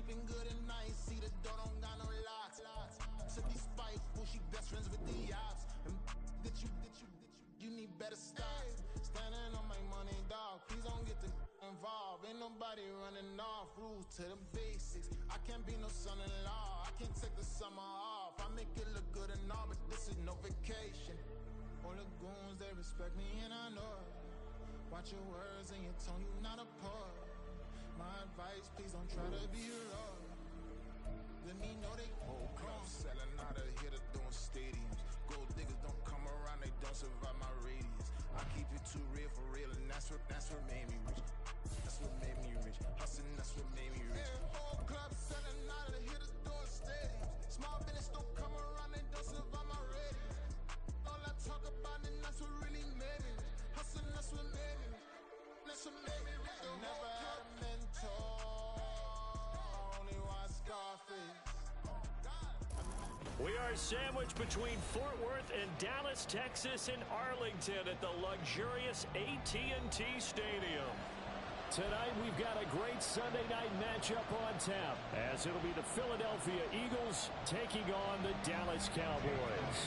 sleeping good at night. See the door don't got no locks. To be spiteful, she best friends with the ops. And you need better stop. Standing on my money, dog. Please don't get the involved. Ain't nobody running off. Rules to the basics. I can't be no son-in-law. I can't take the summer off. I make it look good and all, but this is no vacation. All the goons, they respect me and I know it. Watch your words and your tone, you not a poet. My advice, please don't try to be a lord. Let me know they whole club selling out of here to doing stadiums. Gold diggers don't come around, they don't survive my radius. I keep it too real for real, and that's what made me rich. That's what made me rich. Hustling, that's what made me rich. Yeah, whole club selling out of here to doing stadiums. Small business don't come around, they don't survive my radius. All I talk about, and that's what really made me rich. Hustling, that's what made me rich. That's what made me rich. Never had a mentor. Only one Scarface. We are sandwiched between Fort Worth and Dallas, Texas, and Arlington at the luxurious AT&T Stadium. Tonight, we've got a great Sunday night matchup on tap, as it'll be the Philadelphia Eagles taking on the Dallas Cowboys.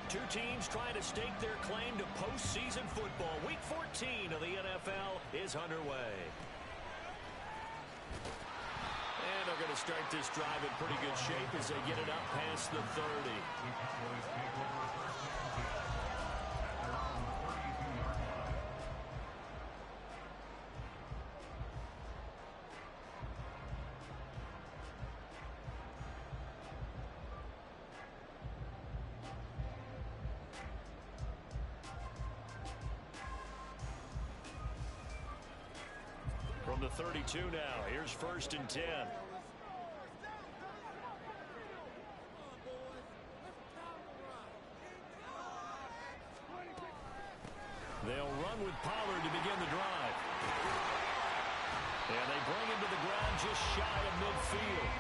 Two teams trying to stake their claim to postseason football. Week 14 of the NFL is underway. And they're going to start this drive in pretty good shape as they get it up past the 30. From the 32 now, here's 1st and 10. They'll run with Pollard to begin the drive. And they bring him to the ground just shy of midfield.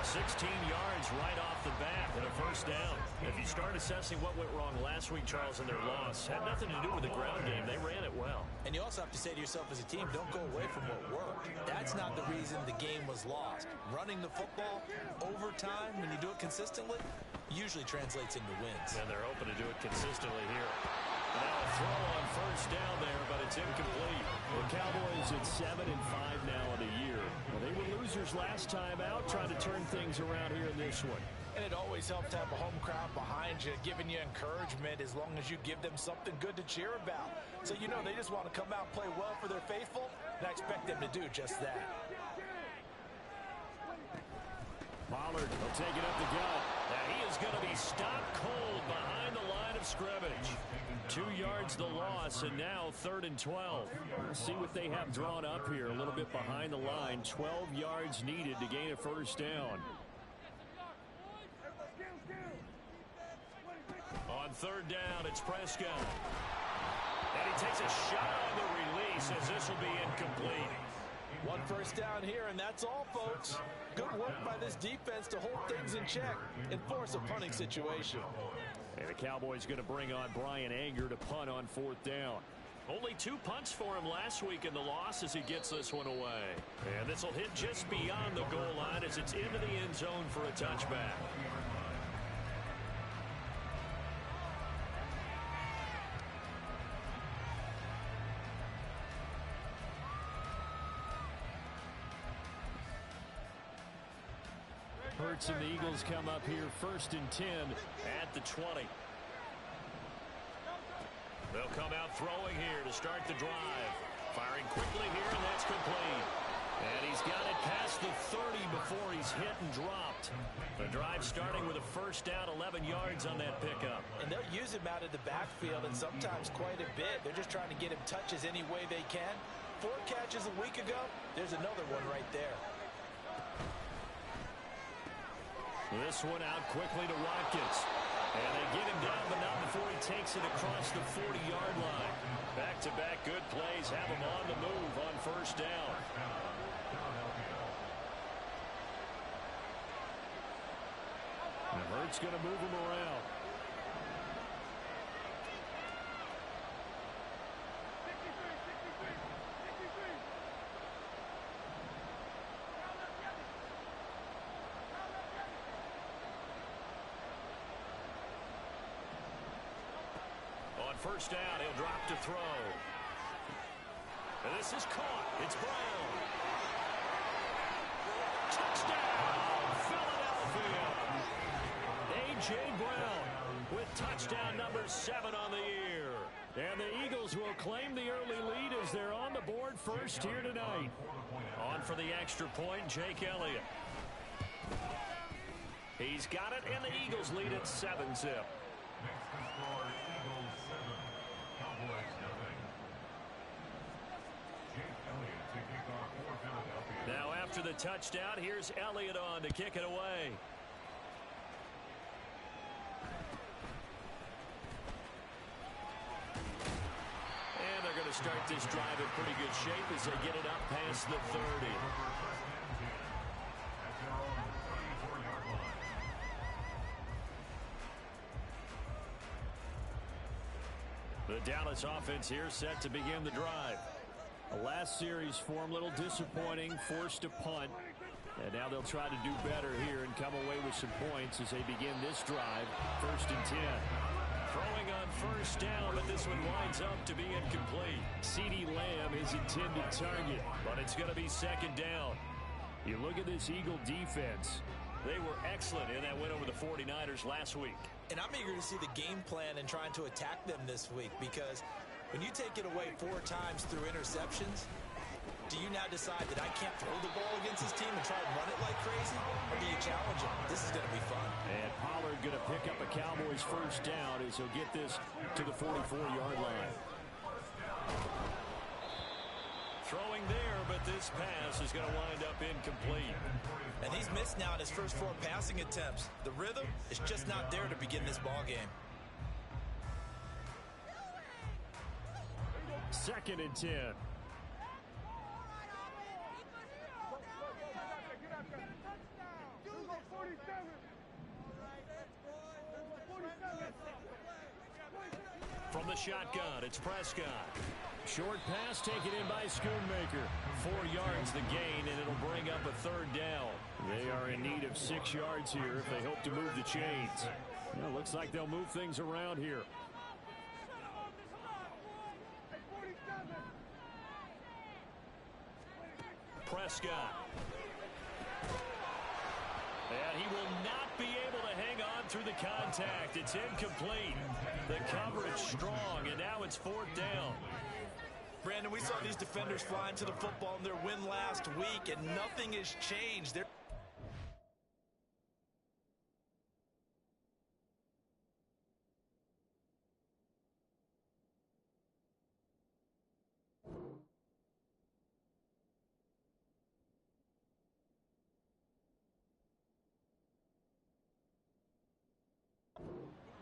16 yards right off the bat and a 1st down. If you start assessing what went wrong last week, Charles, in their loss, had nothing to do with the ground game. They ran it well. And you also have to say to yourself as a team, don't go away from what worked. That's not the reason the game was lost. Running the football over time, when you do it consistently, usually translates into wins. And they're hoping to do it consistently here. Now a throw on 1st down there, but it's incomplete. The Cowboys at 7-5 now in the year. Well, they were losers last time out, trying to turn things around here in this one. And it always helps to have a home crowd behind you, giving you encouragement as long as you give them something good to cheer about. So you know they just want to come out and play well for their faithful, and I expect them to do just that. Pollard will take it up the gut. Now he is going to be stopped cold behind the line of scrimmage. 2 yards the loss, and now 3rd and 12. We'll see what they have drawn up here. A little bit behind the line. 12 yards needed to gain a 1st down. On 3rd down, it's Prescott. And he takes a shot on the release as this will be incomplete. 1 1st down here, and that's all, folks. Good work by this defense to hold things in check and force a punting situation. And the Cowboys going to bring on Brian Anger to punt on 4th down. Only 2 punts for him last week in the loss as he gets this one away. And this will hit just beyond the goal line as it's into the end zone for a touchback. Hurts and the Eagles come up here 1st and 10 at the 20. They'll come out throwing here to start the drive. Firing quickly here, and that's complete. And he's got it past the 30 before he's hit and dropped. The drive starting with a 1st down, 11 yards on that pickup. And they'll use him out of the backfield, and sometimes quite a bit. They're just trying to get him touches any way they can. 4 catches a week ago, there's another one right there. This one out quickly to Watkins. And they get him down, but not before he takes it across the 40-yard line. Back-to-back good plays have him on the move on 1st down. And Hurts going to move him around. first down. He'll drop to throw. And this is caught. It's Brown. Touchdown, Philadelphia. A.J. Brown with touchdown number 7 on the year. And the Eagles will claim the early lead as they're on the board first here tonight. On for the extra point, Jake Elliott. He's got it, and the Eagles lead at 7-zip. Now after the touchdown, here's Elliott on to kick it away. And they're going to start this drive in pretty good shape as they get it up past the 30. The Dallas offense here set to begin the drive. The last series form a little disappointing, forced a punt. And now they'll try to do better here and come away with some points as they begin this drive, 1st and 10. Throwing on first down, but this one winds up to be incomplete. CeeDee Lamb is intended target, but it's going to be 2nd down. You look at this Eagle defense. They were excellent in that win over the 49ers last week. And I'm eager to see the game plan and trying to attack them this week, because when you take it away 4 times through interceptions, do you now decide that I can't throw the ball against this team and try and run it like crazy? Or do you challenge them? This is going to be fun. And Pollard going to pick up a Cowboys first down as he'll get this to the 44-yard line. Throwing there, but this pass is going to wind up incomplete. And he's missed now in his first 4 passing attempts. The rhythm is just not there to begin this ball game. 2nd and 10. From the shotgun, it's Prescott. Short pass taken in by Schoonmaker. 4 yards the gain, and it'll bring up a 3rd down. They are in need of 6 yards here if they hope to move the chains. Well, looks like they'll move things around here. Prescott. And he will not be able to hang on through the contact. It's incomplete. The coverage strong, and now it's 4th down. Brandon, we saw these defenders flying to the football in their win last week, and nothing has changed.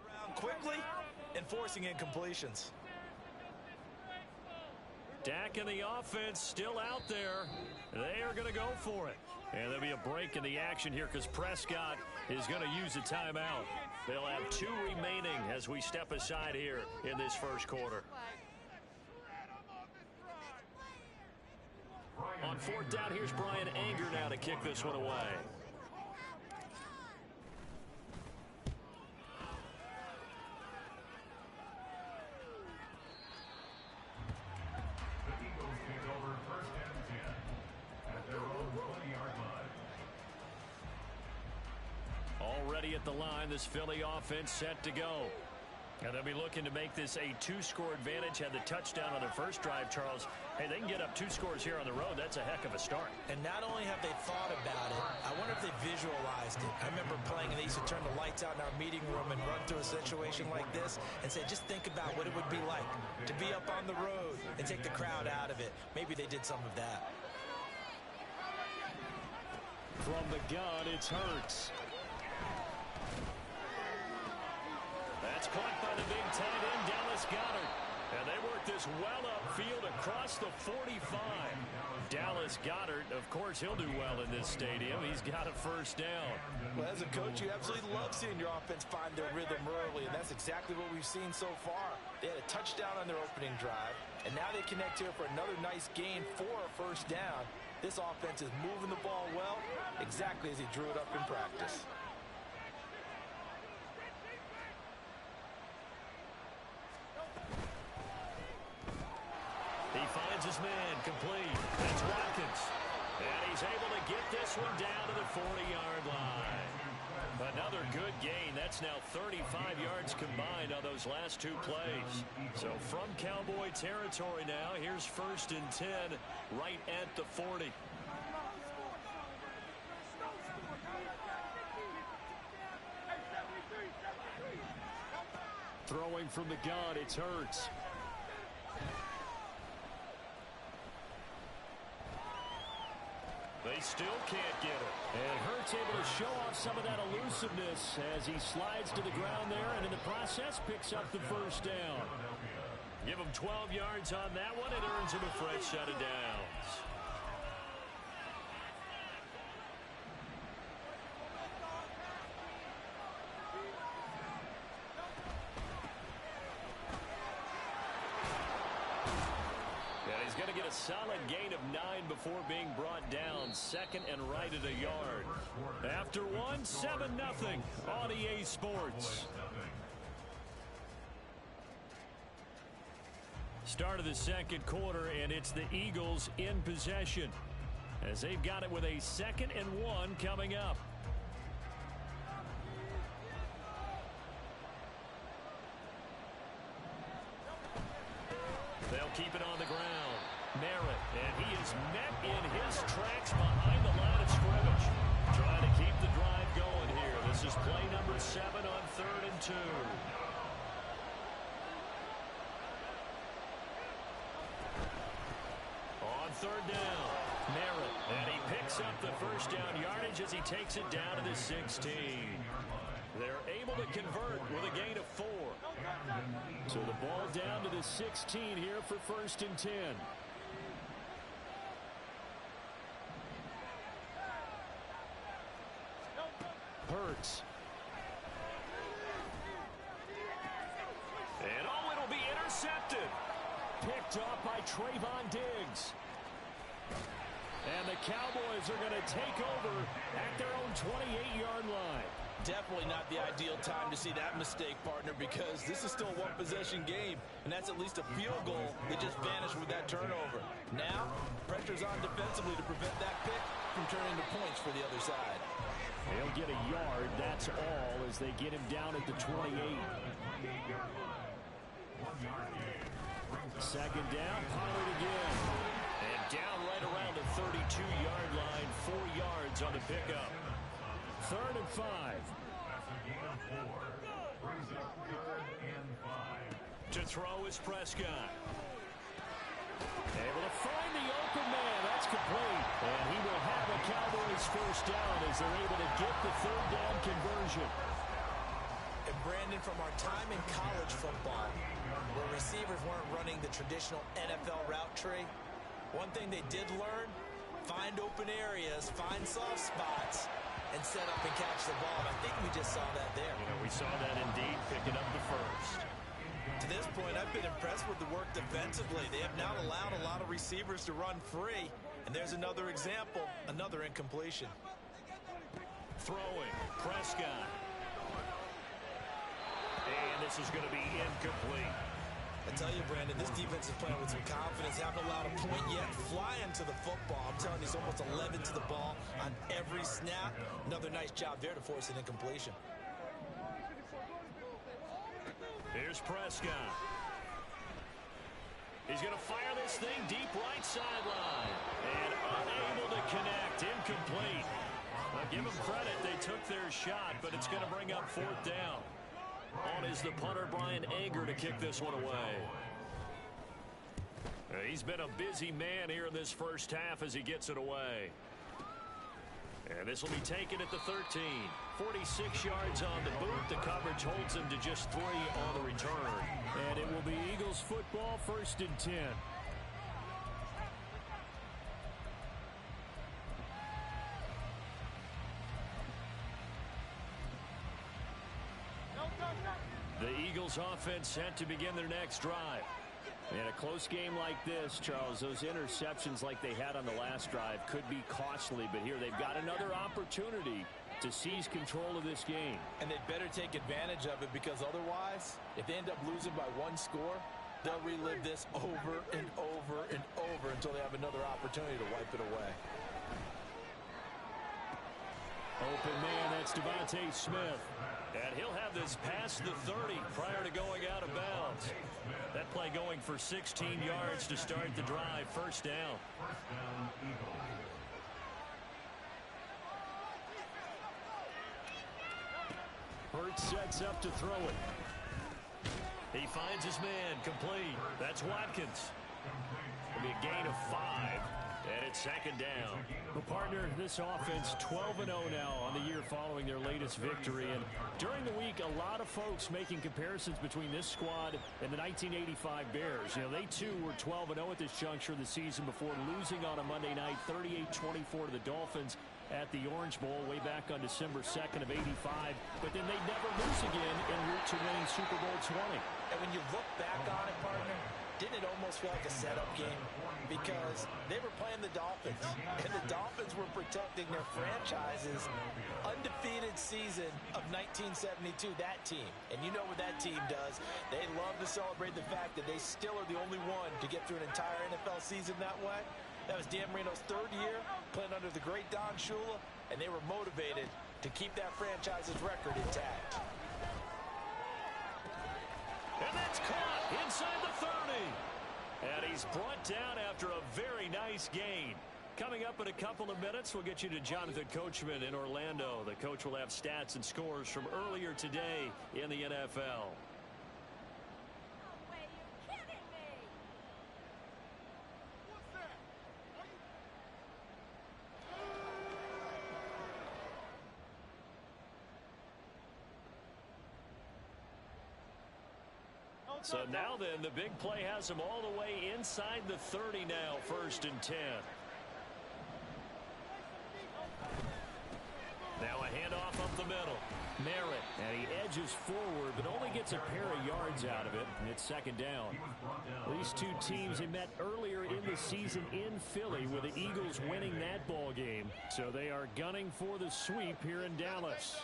Around quickly and forcing incompletions. Dak and the offense still out there. They are going to go for it. And there'll be a break in the action here because Prescott is going to use a timeout. They'll have 2 remaining as we step aside here in this first quarter. On 4th down, here's Brian Anger now to kick this one away. Already at the line, this Philly offense set to go. And they'll be looking to make this a 2-score advantage. Had the touchdown on their first drive, Charles. Hey, they can get up 2 scores here on the road. That's a heck of a start. And not only have they thought about it, I wonder if they visualized it. I remember playing, and they used to turn the lights out in our meeting room and run through a situation like this and say, just think about what it would be like to be up on the road and take the crowd out of it. Maybe they did some of that. From the gun, it's Hurts. That's caught by the big tight end, Dallas Goedert. And they work this well upfield across the 45. Dallas Goedert, of course, he'll do well in this stadium. He's got a first down. Well, as a coach, you absolutely love seeing your offense find their rhythm early, and that's exactly what we've seen so far. They had a touchdown on their opening drive, and now they connect here for another nice gain for a first down. This offense is moving the ball well, exactly as he drew it up in practice. He finds his man, complete. That's Watkins. And he's able to get this one down to the 40-yard line. Another good gain. That's now 35 yards combined on those last two plays. So from Cowboy territory now, here's 1st and 10 right at the 40. Throwing from the gun, it's Hurts. They still can't get it. And Hurts able to show off some of that elusiveness as he slides to the ground there and in the process picks up the first down. Give him 12 yards on that one. It earns him a fresh set of downs. Going to get a solid gain of 9 before being brought down. 2nd and right at a yard. After one, 7-0 on EA Sports. Start of the second quarter, and it's the Eagles in possession as they've got it with a 2nd and 1 coming up. They'll keep it on the ground. Merritt, and he is met in his tracks behind the line of scrimmage. Trying to keep the drive going here. This is play number 7 on 3rd and 2. On 3rd down, Merritt, and he picks up the first down yardage as he takes it down to the 16. They're able to convert with a gain of 4. So the ball down to the 16 here for 1st and 10. Hurts. And it'll be intercepted. Picked off by Trayvon Diggs. And the Cowboys are going to take over at their own 28-yard line. Definitely not the ideal time to see that mistake, partner, because this is still a one-possession game, and that's at least a field goal that just vanished with that turnover. Now, pressure's on defensively to prevent that pick from turning to points for the other side. They'll get a yard, that's all, as they get him down at the 28. 2nd down, Pollard again. And down right around the 32-yard line, 4 yards on the pickup. 3rd and 5. To throw is Prescott. Able to find the open man. That's complete. And he will have a Cowboys first down as they're able to get the 3rd down conversion. And Brandon, from our time in college football, where receivers weren't running the traditional NFL route tree, one thing they did learn, find open areas, find soft spots, and set up and catch the ball. I think we just saw that there. We saw that indeed, picking up the first. To this point, I've been impressed with the work defensively. They have now allowed a lot of receivers to run free. And there's another example, another incompletion. Throwing, Prescott. And this is going to be incomplete. I tell you, Brandon, this defense is playing with some confidence. Haven't allowed a point yet. Flying to the football. I'm telling you, he's almost 11 to the ball on every snap. Another nice job there to force an incompletion. Here's Prescott. He's going to fire this thing deep right sideline. And unable to connect. Incomplete. I'll give them credit. They took their shot, but it's going to bring up 4th down. On is the punter, Brian Anger, to kick this one away. He's been a busy man here in this first half as he gets it away. And this will be taken at the 13. 46 yards on the boot. The coverage holds him to just 3 on the return. And it will be Eagles football, 1st and 10. The Eagles offense set to begin their next drive. In a close game like this, Charles, those interceptions like they had on the last drive could be costly, but here they've got another opportunity to seize control of this game. And they'd better take advantage of it, because otherwise, if they end up losing by 1 score, they'll relive this over and over until they have another opportunity to wipe it away. Open man, that's Devontae Smith. And he'll have this past the 30 prior to going out of bounds. That play going for 16 yards to start the drive. First down. Hurts sets up to throw it. He finds his man, complete. That's Watkins. It'll be a gain of 5. And it's second down. Well, partner, this offense 12-0 now on the year following their latest victory. And during the week, a lot of folks making comparisons between this squad and the 1985 Bears. You know, they too were 12-0 at this juncture of the season before losing on a Monday night 38-24 to the Dolphins at the Orange Bowl way back on December 2nd of '85. But then they never lose again en route to winning Super Bowl 20. And when you look back on it, partner, didn't it almost feel like a setup game? Because they were playing the Dolphins, and the Dolphins were protecting their franchise's undefeated season of 1972, that team. And you know what that team does. They love to celebrate the fact that they still are the only one to get through an entire NFL season that way. That was Dan Marino's 3rd year, playing under the great Don Shula, and they were motivated to keep that franchise's record intact. And that's caught inside the 30. And he's brought down after a very nice gain. Coming up in a couple of minutes, we'll get you to Jonathan Coachman in Orlando. The coach will have stats and scores from earlier today in the NFL. So now then, the big play has him all the way inside the 30 now, 1st and 10. Now a handoff up the middle. Merritt, and he edges forward, but only gets a pair of yards out of it, and it's 2nd down. These two teams, they met earlier in the season in Philly with the Eagles winning that ball game. So they are gunning for the sweep here in Dallas.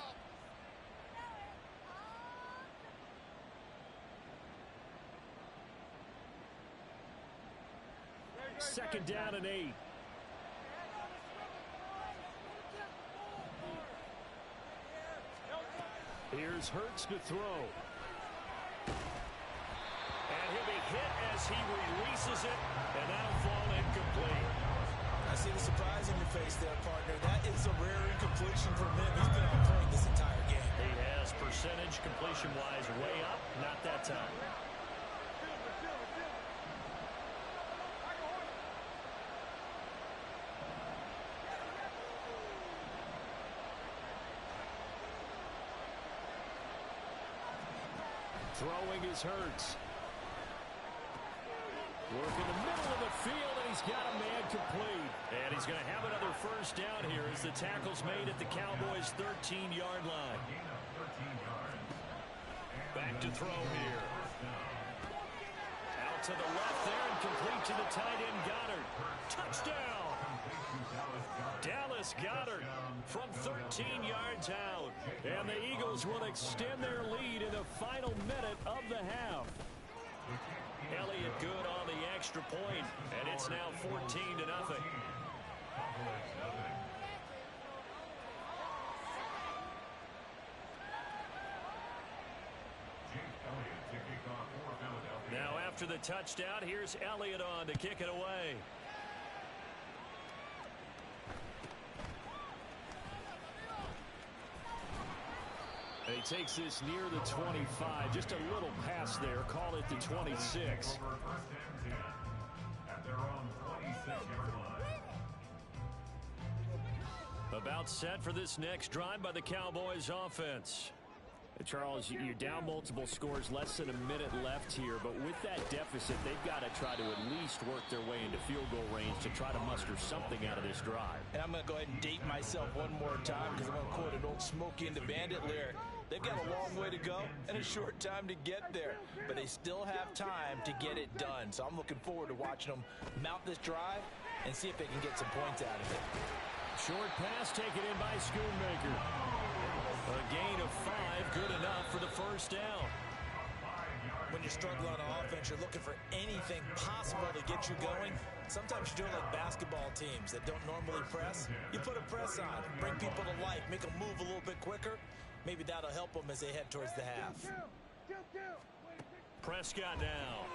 2nd down and 8. Here's Hurts to throw. And he'll be hit as he releases it, and that'll fall incomplete. I see the surprise in your face there, partner. That is a rare incompletion from him. He's been on point this entire game. He has percentage completion-wise way up, not that time. Throwing is Hurts. Work in the middle of the field, and he's got a man complete. And he's going to have another 1st down here as the tackle's made at the Cowboys' 13-yard line. Back to throw here. Out to the left there and complete to the tight end Goddard. Touchdown! Dallas Goddard from 13 yards out. And the Eagles will extend their lead in the final minute of the half. Elliott good on the extra point, and it's now 14-0. Now after the touchdown, here's Elliott on to kick it away. And he takes this near the 25. Just a little pass there. Call it the 26. About set for this next drive by the Cowboys offense. Charles, you're down multiple scores, less than a minute left here, but with that deficit, they've got to try to at least work their way into field goal range to try to muster something out of this drive. And I'm going to go ahead and date myself one more time because I'm going to quote an old Smokey and the Bandit lyric. They've got a long way to go and a short time to get there, but they still have time to get it done. So I'm looking forward to watching them mount this drive and see if they can get some points out of it. Short pass taken in by Schoonmaker. A gain of 5, good enough for the 1st down. When you're struggling on offense, you're looking for anything possible to get you going. Sometimes you're doing like basketball teams that don't normally press. You put a press on, bring people to life, make them move a little bit quicker. Maybe that'll help them as they head towards the half. Prescott now.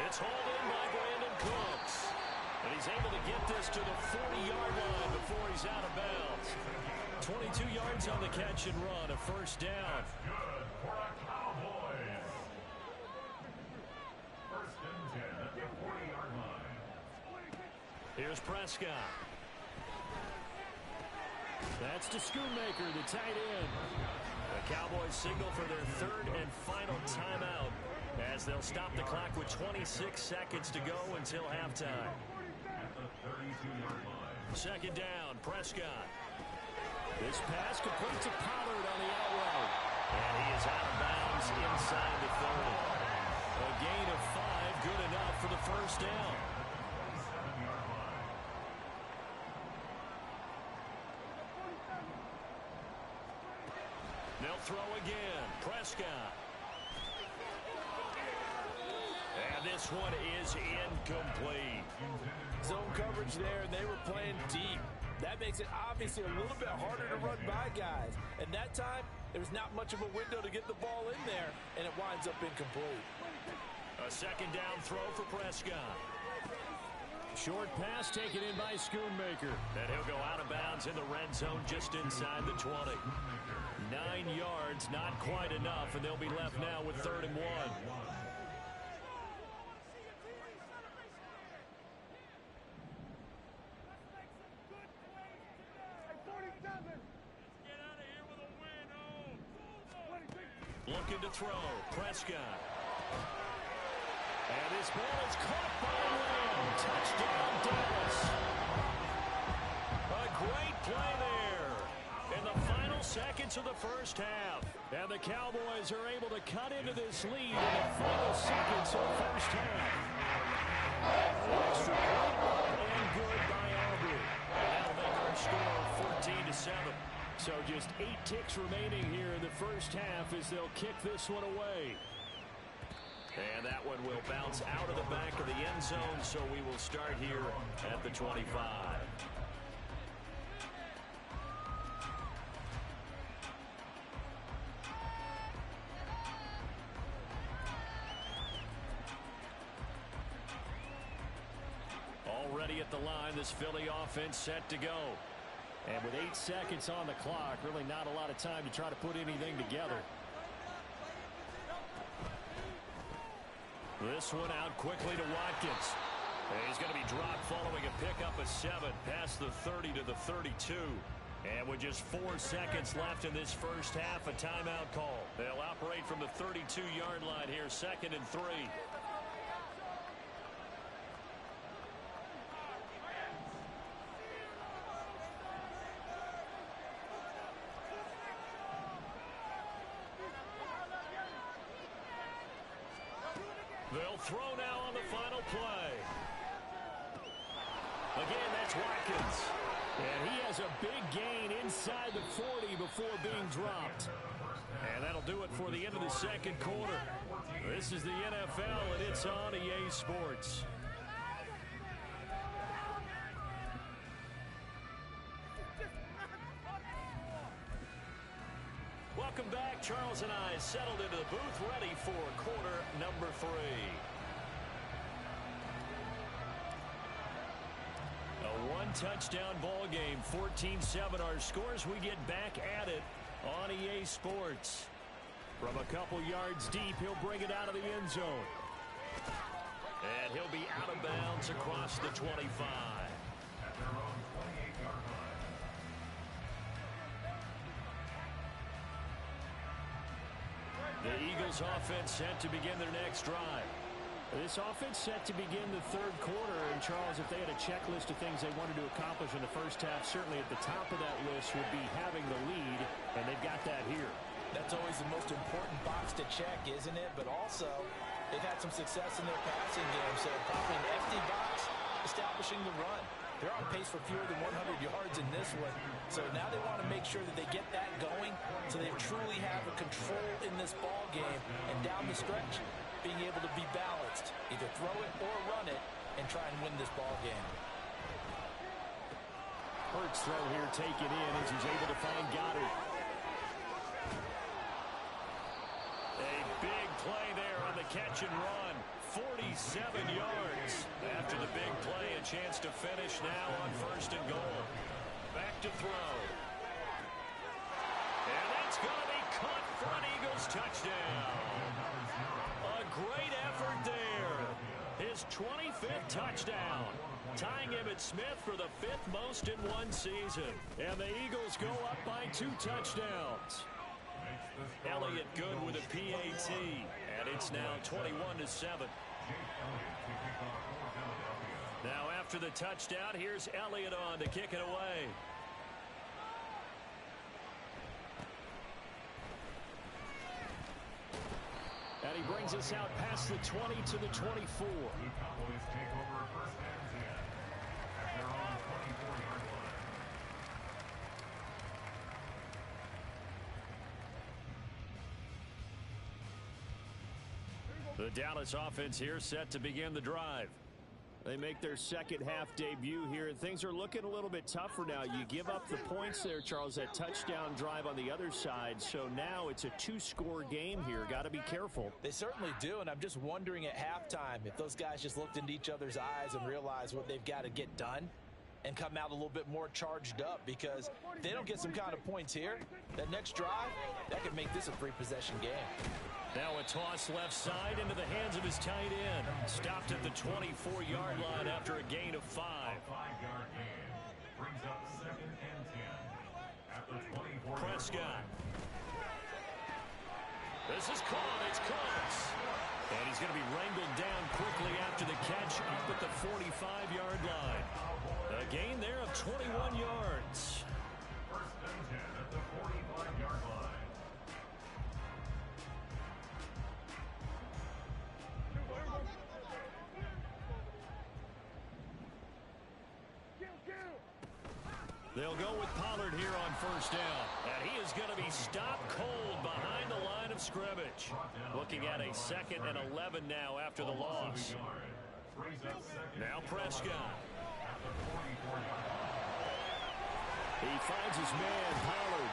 It's hauled in by Brandon Cooks. And he's able to get this to the 40-yard line before he's out of bounds. 22 yards on the catch and run, a first down. Good for a Cowboys. First and 10 at the 40-yard line. Here's Prescott. That's to Schoonmaker, the tight end. The Cowboys signal for their third and final timeout as they'll stop the clock with 26 seconds to go until halftime. At the 32-yard line. Second down, Prescott. This pass complete to Pollard on the out route. And he is out of bounds inside the 30. A gain of 5, good enough for the first down. 47-yard line. They'll throw again. Prescott. And this one is incomplete. Zone coverage there, and they were playing deep. That makes it obviously a little bit harder to run by guys. And that time, there's not much of a window to get the ball in there, and it winds up incomplete. A second down throw for Prescott. Short pass taken in by Schoonmaker. And he'll go out of bounds in the red zone just inside the 20. 9 yards, not quite enough, and they'll be left now with 3rd and 1. Looking to throw. Prescott. And this ball is caught by Lamb. Touchdown, Dallas. A great play there in the final seconds of the first half. And the Cowboys are able to cut into this lead in the final seconds of the first half. Extra point and good by Aubrey. And that'll make our score 14-7. So just 8 ticks remaining here in the first half as they'll kick this one away. And that one will bounce out of the back of the end zone, so we will start here at the 25. Already at the line, this Philly offense set to go. And with 8 seconds on the clock, really not a lot of time to try to put anything together. This one out quickly to Watkins. And he's going to be dropped following a pickup of 7 past the 30 to the 32. And with just 4 seconds left in this first half, a timeout call. They'll operate from the 32-yard line here, 2nd and 3. They'll throw now on the final play. Again, that's Watkins. And he has a big gain inside the 40 before being dropped. And that'll do it for the end of the second quarter. This is the NFL, and it's on EA Sports. Welcome back. Charles and I settled into the booth ready for quarter number 3. A one-touchdown ball game, 14-7 our scores. We get back at it on EA Sports. From a couple yards deep, he'll bring it out of the end zone. And he'll be out of bounds across the 25. The Eagles offense set to begin their next drive. This offense set to begin the third quarter. And, Charles, if they had a checklist of things they wanted to accomplish in the first half, certainly at the top of that list would be having the lead, and they've got that here. That's always the most important box to check, isn't it? But also, they've had some success in their passing game, so probably an empty box establishing the run. They're on pace for fewer than 100 yards in this one. So now they want to make sure that they get that going so they truly have a control in this ball game. And down the stretch, being able to be balanced, either throw it or run it and try and win this ball game. Hurts throw here taken in as he's able to find Goddard. A big play there on the catch and run. 47 yards. After the big play, a chance to finish now on 1st and goal. Back to throw. And that's going to be caught for an Eagles touchdown. A great effort there. His 25th touchdown. Tying Emmitt Smith for the 5th most in one season. And the Eagles go up by 2 touchdowns. Elliott good with a PAT. And it's now 21-7. Now after the touchdown, here's Elliott on to kick it away. And he brings us out past the 20 to the 24. The Cowboys take over 1st and 10 at their own 24-yard line. The Dallas offense here set to begin the drive. They make their second half debut here, and things are looking a little bit tougher now. You give up the points there, Charles, that touchdown drive on the other side. So now it's a 2-score game here. Got to be careful. They certainly do, and I'm just wondering at halftime if those guys just looked into each other's eyes and realized what they've got to get done and come out a little bit more charged up, because if they don't get some kind of points here, that next drive, that could make this a 3-possession game. Now a toss left side into the hands of his tight end. Stopped at the 24-yard line after a gain of 5. A 5-yard gain brings up 2nd and 10 at the 24. Prescott. This is caught. It's close. And he's going to be wrangled down quickly after the catch up at the 45-yard line. A gain there of 21 yards. 1st and 10 at the 45-yard line. They'll go with Pollard here on 1st down. And he is going to be stopped cold behind the line of scrimmage. Looking at a 2nd and 11 now after the loss. Now Prescott. He finds his man, Pollard.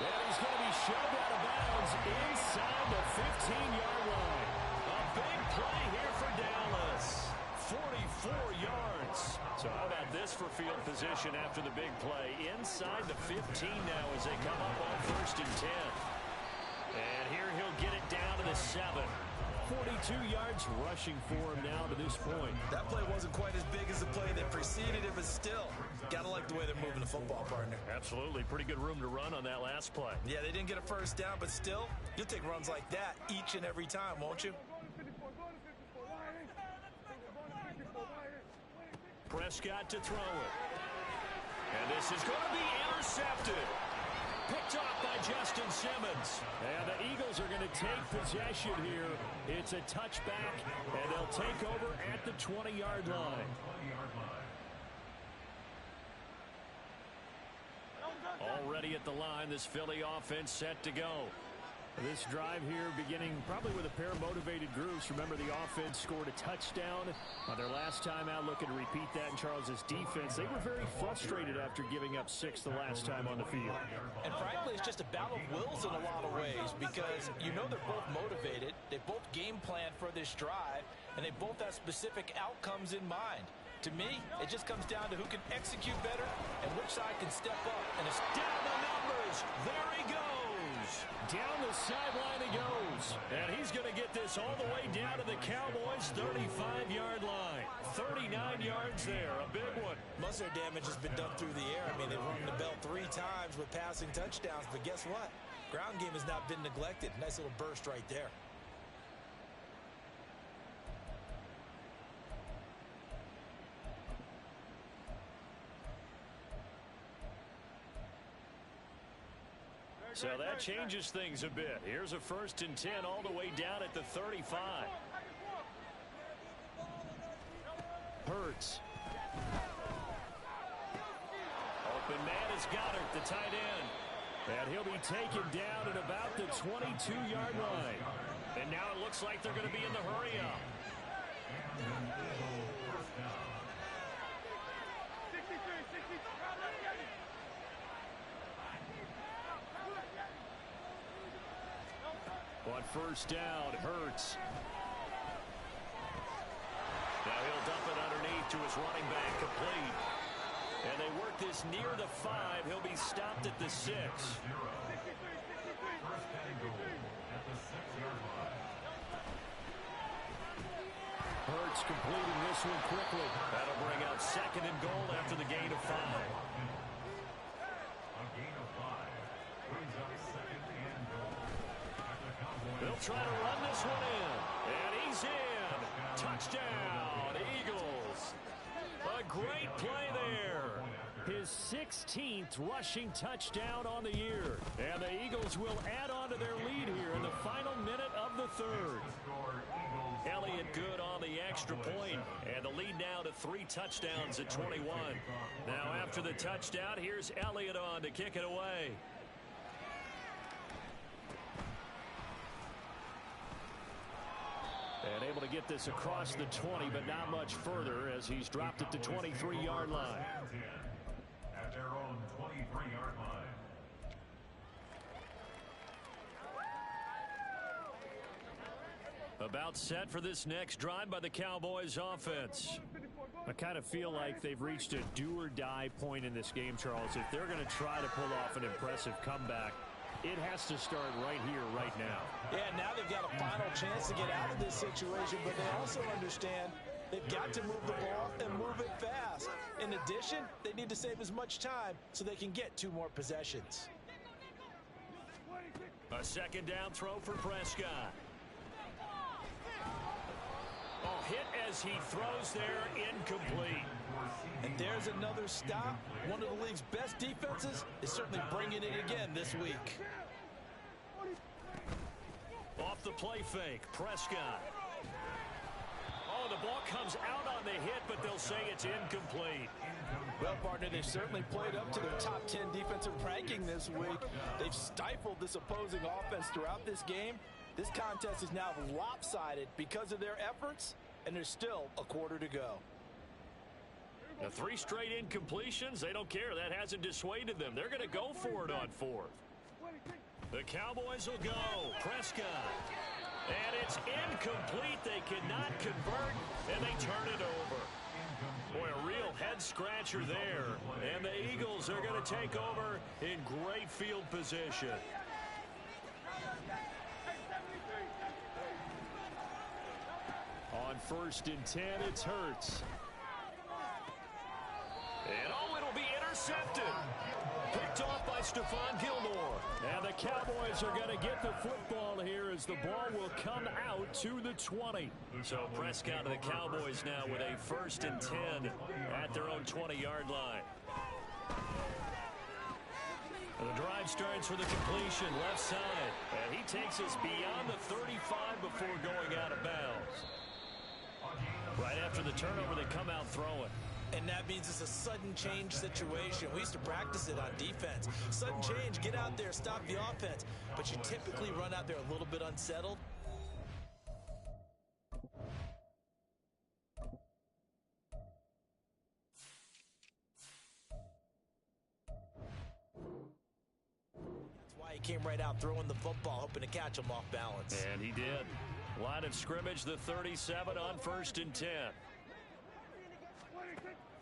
And he's going to be shoved out of bounds inside the 15-yard line. A big play here for Dallas. 44 yards. So how about this for field position after the big play? Inside the 15 now as they come up on 1st and 10. And here he'll get it down to the 7. 42 yards rushing for him now to this point. That play wasn't quite as big as the play that preceded it, but still, got to like the way they're moving the football, partner. Absolutely. Pretty good room to run on that last play. Yeah, they didn't get a 1st down, but still, you'll take runs like that each and every time, won't you? Prescott to throw it. And this is going to be intercepted. Picked off by Justin Simmons. And the Eagles are going to take possession here. It's a touchback, and they'll take over at the 20-yard line. Already at the line, this Philly offense set to go. This drive here beginning probably with a pair of motivated groups. Remember, the offense scored a touchdown on their last time out. Looking to repeat that in Charles's defense. They were very frustrated after giving up 6 the last time on the field. And frankly, it's just a battle of wills in a lot of ways, because you know they're both motivated. They both game plan for this drive, and they both have specific outcomes in mind. To me, it just comes down to who can execute better and which side can step up. And it's down the numbers. There he goes. Down the sideline he goes. And he's going to get this all the way down to the Cowboys' 35-yard line. 39 yards there. A big one. Most of their damage has been done through the air. I mean, they've rung the bell 3 times with passing touchdowns. But guess what? Ground game has not been neglected. Nice little burst right there. So that changes things a bit. Here's a 1st and 10 all the way down at the 35. Hurts. Open man is Goddard, the tight end. And he'll be taken down at about the 22-yard line. And now it looks like they're going to be in the hurry up. first down. Hurts. Now he'll dump it underneath to his running back, complete. And they work this near the 5. He'll be stopped at the 6. Hurts completing this one quickly. That'll bring out 2nd and goal after the gain of 5. A gain of 5 brings up 2nd and goal. They'll try to run this one in. And he's in. Touchdown, Eagles. A great play there. His 16th rushing touchdown on the year. And the Eagles will add on to their lead here in the final minute of the 3rd. Elliott good on the extra point, and the lead now to 3 touchdowns at 21. Now after the touchdown, here's Elliott on to kick it away. And able to get this across the 20, but not much further as he's dropped it to 23-yard line. At their own 23-yard line. About set for this next drive by the Cowboys offense. I kind of feel like they've reached a do-or-die point in this game, Charles. If they're going to try to pull off an impressive comeback, it has to start right here, right now. Yeah, now they've got a final chance to get out of this situation, but they also understand they've got to move the ball and move it fast. In addition, they need to save as much time so they can get 2 more possessions. A 2nd down throw for Prescott. Oh, hit as he throws there, incomplete. And there's another stop. One of the league's best defenses is certainly bringing it again this week. Off the play fake, Prescott. Oh, the ball comes out on the hit, but they'll say it's incomplete. Well, partner, they've certainly played up to their top 10 defensive ranking this week. They've stifled this opposing offense throughout this game. This contest is now lopsided because of their efforts, and there's still a quarter to go. The 3 straight incompletions, they don't care. That hasn't dissuaded them. They're going to go for it on 4th. The Cowboys will go. Prescott. And it's incomplete. They cannot convert, and they turn it over. Boy, a real head-scratcher there. And the Eagles are going to take over in great field position. On 1st and 10, it's Hurts. And oh, it'll be intercepted. Picked off by Stephon Gilmore. And the Cowboys are going to get the football here as the ball will come out to the 20. So Prescott of the Cowboys now with a 1st and 10 at their own 20-yard line. The drive starts with a completion left side. And he takes us beyond the 35 before going out of bounds. Right after the turnover, they come out throwing. And that means it's a sudden change situation. We used to practice it on defense. Sudden change, get out there, stop the offense. But you typically run out there a little bit unsettled. That's why he came right out throwing the football, hoping to catch him off balance. And he did. Line of scrimmage, the 37 on 1st and 10.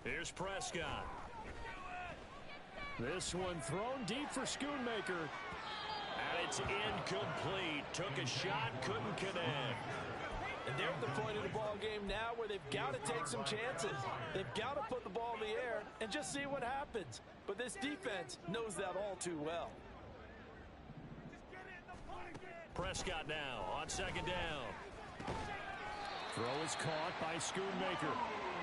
Here's Prescott. This one thrown deep for Schoonmaker. And it's incomplete. Took a shot, couldn't connect. And they're at the point of the ball game now where they've got to take some chances. They've got to put the ball in the air and just see what happens. But this defense knows that all too well. Prescott now on 2nd down. Throw is caught by Schoonmaker.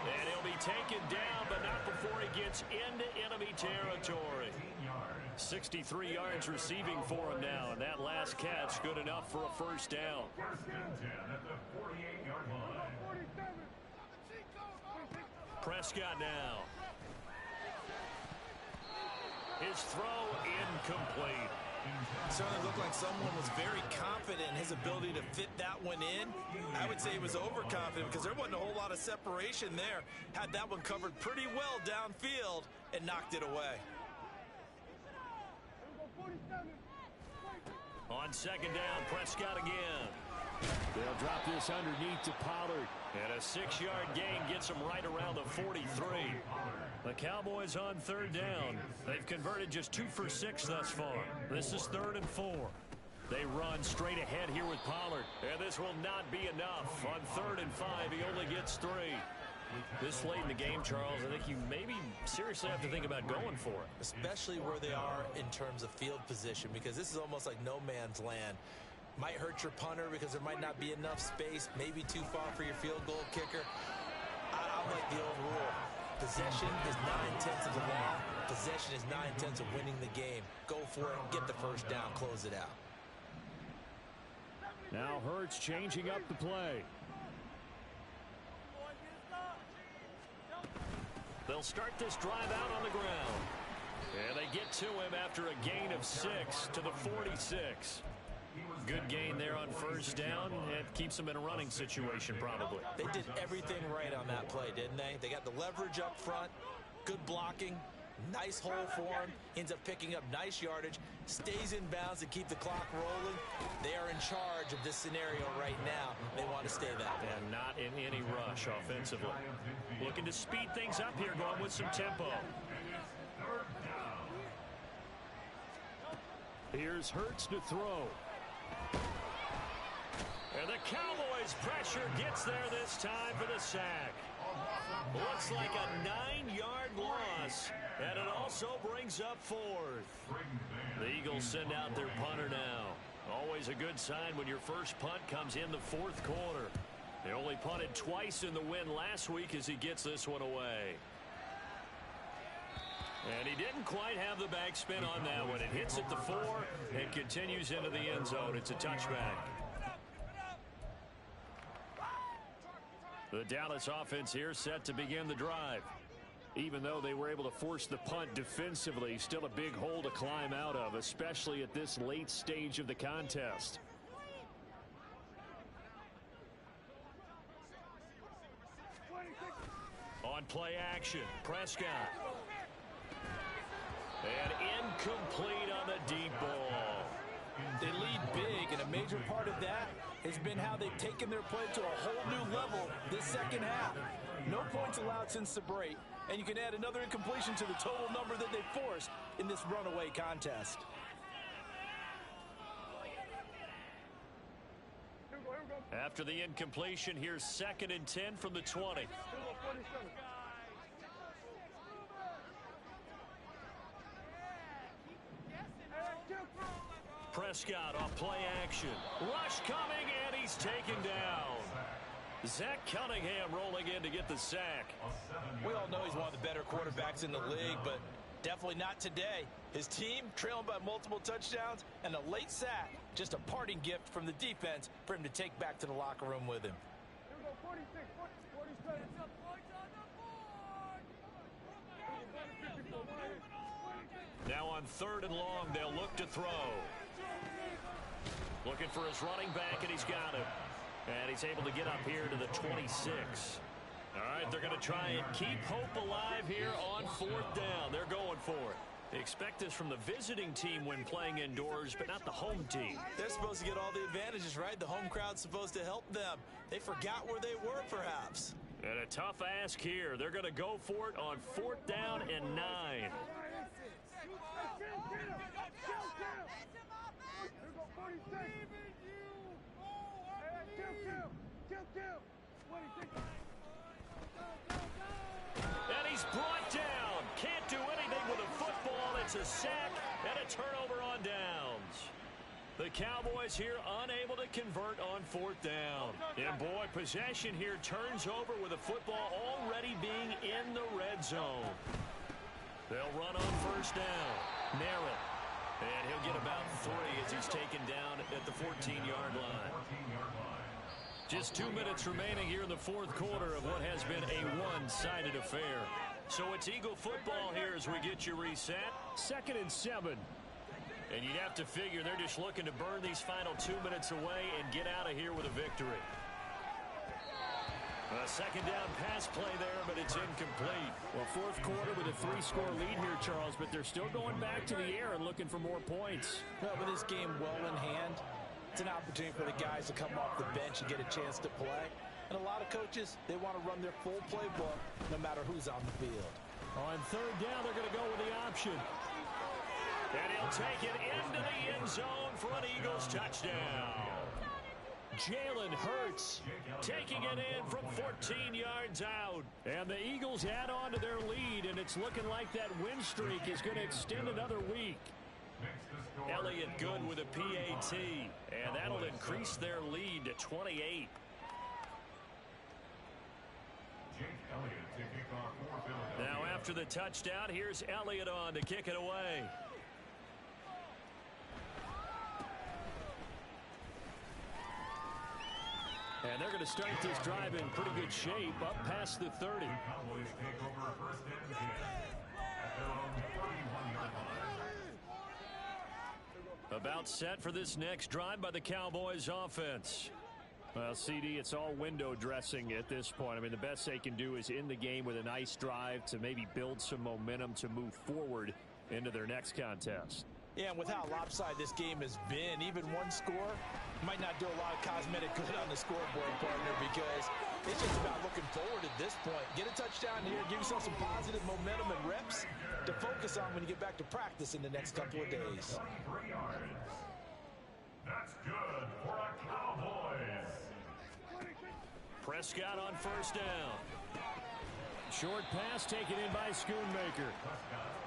And he'll be taken down, but not before he gets into enemy territory. 63 yards receiving for him now, and that last catch good enough for a 1st down. 1st and 10 at the 48-yard line. Prescott now. His throw incomplete. Certainly looked like someone was very confident in his ability to fit that one in. I would say he was overconfident because there wasn't a whole lot of separation there. Had that one covered pretty well downfield and knocked it away. On second down, Prescott again. They'll drop this underneath to Pollard. And a 6-yard gain gets them right around the 43. The Cowboys on third down. They've converted just 2 for 6 thus far. This is 3rd and 4. They run straight ahead here with Pollard. And this will not be enough. On 3rd and 5, he only gets 3. This late in the game, Charles, I think you maybe seriously have to think about going for it. Especially where they are in terms of field position, because this is almost like no man's land. Might hurt your punter because there might not be enough space, maybe too far for your field goal kicker. I like the old rule. Possession is 9/10 of the law. Possession is 9/10 of winning the game. Go for it, get the first down, close it out. Now Hurts changing up the play. They'll start this drive out on the ground. And they get to him after a gain of 6 to the 46. Good gain there on first down. It keeps them in a running situation probably. They did everything right on that play, didn't they? They got the leverage up front, good blocking, nice hole for him, ends up picking up nice yardage, stays in bounds to keep the clock rolling. They are in charge of this scenario right now. They want to stay that way. And not in any rush offensively. Looking to speed things up here, going with some tempo. Here's Hurts to throw. And the Cowboys pressure gets there this time for the sack. Looks like a 9-yard loss. And it also brings up 4th. The Eagles send out their punter now. Always a good sign when your first punt comes in the 4th quarter. They only punted twice in the win last week as he gets this one away. And he didn't quite have the backspin on that one. It hits at the 4 and continues into the end zone. It's a touchback. The Dallas offense here set to begin the drive. Even though they were able to force the punt defensively, still a big hole to climb out of, especially at this late stage of the contest. On play action, Prescott. And incomplete on the deep ball. They lead big, and a major part of that has been how they've taken their play to a whole new level this second half. No points allowed since the break, and you can add another incompletion to the total number that they forced in this runaway contest. After the incompletion, here's 2nd and 10 from the 20. Prescott off play action. Rush coming, and he's taken down. Zach Cunningham rolling in to get the sack. We all know he's one of the better quarterbacks in the league, but definitely not today. His team trailing by multiple touchdowns and a late sack. Just a parting gift from the defense for him to take back to the locker room with him. Now on 3rd and long, they'll look to throw. Looking for his running back, and he's got him. And he's able to get up here to the 26. All right, they're going to try and keep hope alive here on 4th down. They're going for it. They expect this from the visiting team when playing indoors, but not the home team. They're supposed to get all the advantages, right? The home crowd's supposed to help them. They forgot where they were, perhaps. And a tough ask here. They're going to go for it on 4th down and 9. And he's brought down. Can't do anything with a football. It's a sack and a turnover on downs. The Cowboys here unable to convert on 4th down. And boy, possession here turns over with a football already being in the red zone. They'll run on 1st down. Merritt. And he'll get about 3 as he's taken down at the 14-yard line. Just 2 minutes remaining here in the 4th quarter of what has been a one-sided affair. So it's Eagle football here as we get you reset. 2nd and 7. And you'd have to figure they're just looking to burn these final 2 minutes away and get out of here with a victory. A A second down pass play there, but it's incomplete. Well, fourth quarter with a 3-score lead here, Charles, but they're still going back to the air and looking for more points. Well, with this game well in hand, it's an opportunity for the guys to come off the bench and get a chance to play. And a lot of coaches, they want to run their full playbook no matter who's on the field. On third down, they're going to go with the option. And he'll take it into the end zone for an Eagles touchdown. Jalen Hurts taking it in from 14 yards out. And the Eagles add on to their lead, and it's looking like that win streak is going to extend another week. Elliott good with a PAT, and that'll increase their lead to 28. Now after the touchdown, here's Elliott on to kick it away. And they're going to start this drive in pretty good shape, up past the 30. Cowboys take over first and 10 at their own 31-yard line. About set for this next drive by the Cowboys offense. Well, CD, it's all window dressing at this point. I mean, the best they can do is in the game with a nice drive to maybe build some momentum to move forward into their next contest. Yeah, and with how lopsided this game has been, even one score might not do a lot of cosmetic good on the scoreboard, partner, because it's just about looking forward at this point. Get a touchdown here, give yourself some positive momentum and reps to focus on when you get back to practice in the next couple of days. 23 yards. That's good for the Cowboys. Prescott on first down. Short pass taken in by Schoonmaker.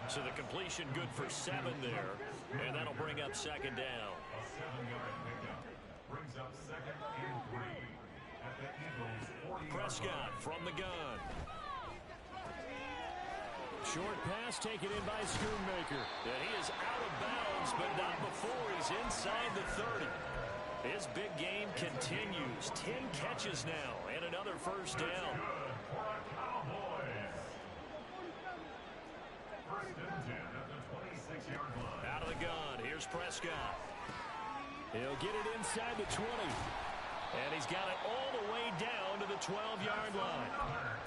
So the completion good for 7 there. And that'll bring up second down. A 7-yard pickup brings up second and 3 at the Eagles' 40-yard Prescott line. from the gun. Short pass taken in by Schoonmaker. And he is out of bounds, but not before he's inside the 30. His big game continues. 10 catches now and another first down. Good for the Cowboys. First and 10 at the 26-yard line. Out of the gun, here's Prescott. He'll get it inside the 20. And he's got it all the way down to the 12-yard line.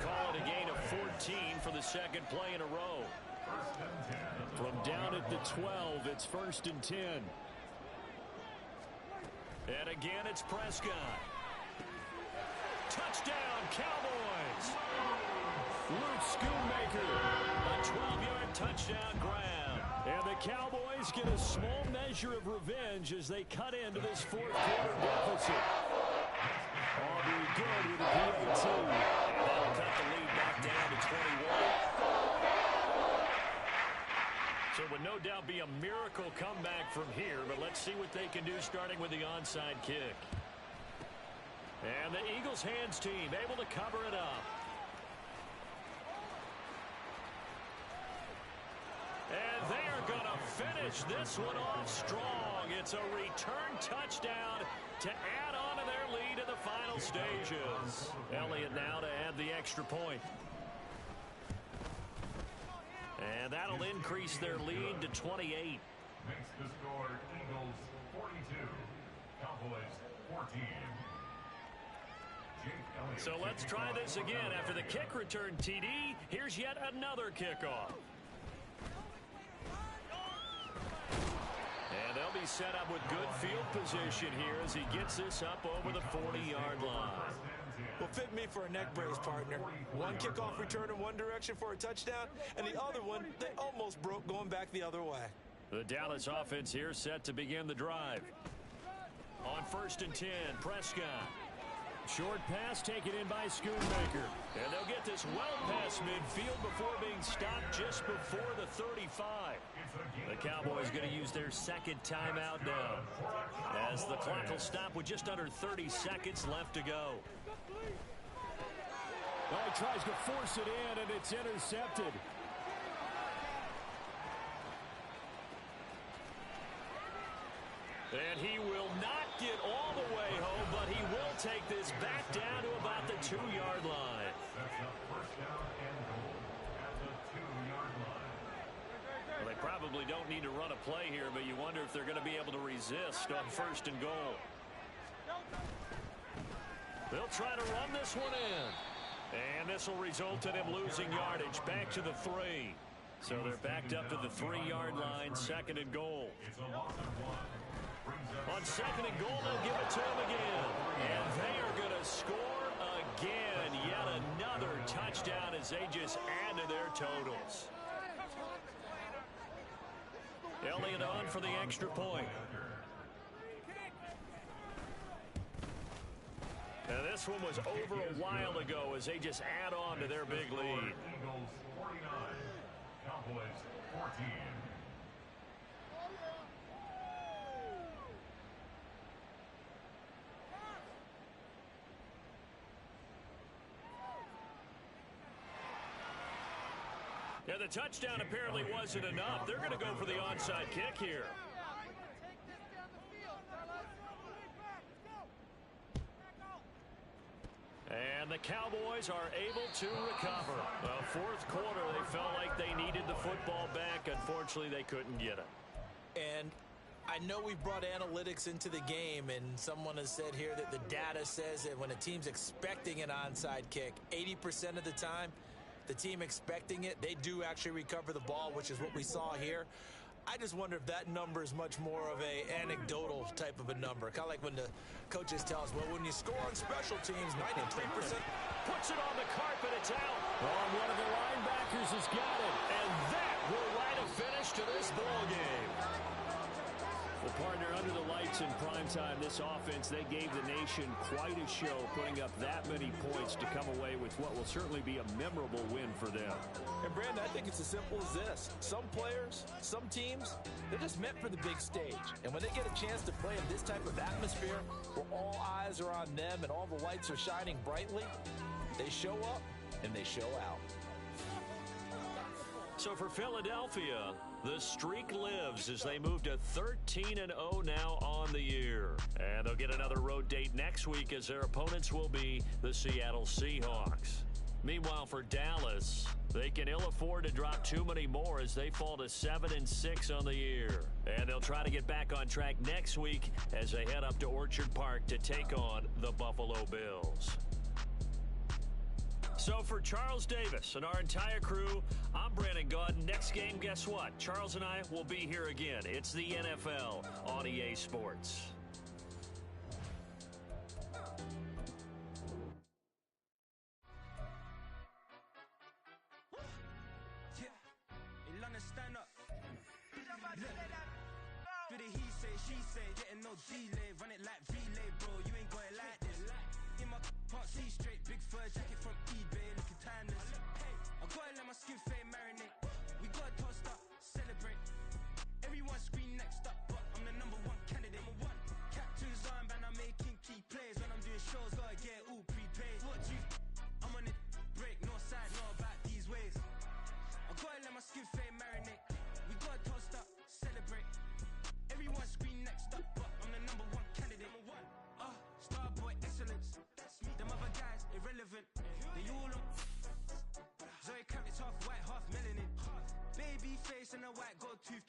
Call it a gain of 14 for the second play in a row. First and 10 at the From down at the 12, it's first and 10. And again, it's Prescott. Touchdown, Cowboys! Luke Schoonmaker, a 12-yard touchdown grab. And the Cowboys get a small measure of revenge as they cut into this fourth quarter deficit. Aubrey good with a PAT. And that'll cut the lead back down to 21. So it would no doubt be a miracle comeback from here, but let's see what they can do starting with the onside kick. And the Eagles hands team able to cover it up. And they are going to finish this one off strong. It's a return touchdown to add on to their lead in the final stages. Elliott now to add the extra point. And that'll increase their lead to 28. makes the score Eagles 42, Cowboys 14. Jake Elliott So let's try this again. After the kick return TD, here's yet another kickoff. And they'll be set up with good field position here as he gets this up over the 40-yard line. Well, fit me for a neck brace, partner. One kickoff return in one direction for a touchdown, and the other one, they almost broke going back the other way. The Dallas offense here set to begin the drive. On first and 10, Prescott. Short pass taken in by Schoonmaker. And they'll get this well past midfield before being stopped just before the 35. The Cowboys going to use their second timeout now, as the clock will stop with just under 30 seconds left to go. Well, he tries to force it in, and it's intercepted. And he will not get all the way home, but he will take this back down to about the 2-yard line. That's a first down and goal at the 2-yard line. Well, they probably don't need to run a play here, but you wonder if they're going to be able to resist on first and goal. They'll try to run this one in. And this will result in him losing yardage. Back to the 3. So they're backed up to the 3-yard line, 2nd and goal. On 2nd and goal, they'll give it to him again. And they are going to score again. Yet another touchdown as they just add to their totals. Elliott on for the extra point. And this one was over a while ago as they just add on to their big lead. Eagles 49, Cowboys 14. Yeah, the touchdown apparently wasn't enough. They're going to go for the onside kick here. And the Cowboys are able to recover. Fourth quarter, they felt like they needed the football back. Unfortunately, they couldn't get it. And I know we brought analytics into the game, and someone has said here that the data says that when a team's expecting an onside kick, 80% of the time, the team expecting it, they do actually recover the ball, which is what we saw here. I just wonder if that number is much more of a anecdotal type of a number. Kind of like when the coaches tell us, well, when you score on special teams, 93%. Puts it on the carpet, it's out. Oh, one of the linebackers has got it. And that will write a finish to this ball game. Well, partner, under the lights in primetime, this offense, they gave the nation quite a show, putting up that many points to come away with what will certainly be a memorable win for them. And, Brandon, I think it's as simple as this. Some players, some teams, they're just meant for the big stage. And when they get a chance to play in this type of atmosphere where all eyes are on them and all the lights are shining brightly, they show up and they show out. So for Philadelphia, the streak lives as they move to 13-0 now on the year. And they'll get another road date next week as their opponents will be the Seattle Seahawks. Meanwhile, for Dallas, they can ill afford to drop too many more as they fall to 7-6 on the year. And they'll try to get back on track next week as they head up to Orchard Park to take on the Buffalo Bills. So for Charles Davis and our entire crew, I'm Brandon Gaudin. Next game, guess what? Charles and I will be here again. It's the NFL on EA Sports. Stand up. Do the he say, she say, getting no delay, run it like relay, bro. You ain't got it like this. In my can't see straight, big fur jacket from eBay, looking timeless. I gotta let my skin fade marinate. We gotta toast up, celebrate. Everyone scream next up, but I'm the #1 candidate. Captain's armband, I'm making key plays. When I'm doing shows, gotta get all prepaid. What you? I'm on it, break, no side, no about these ways. I gotta let my skin fade marinate. We gotta toast up, celebrate. Everyone scream next up, but I'm the #1 candidate. Starboy excellence. Them other guys irrelevant. They all on. Zoe Kravitz half white, half melanin. Baby face and a white gold tooth.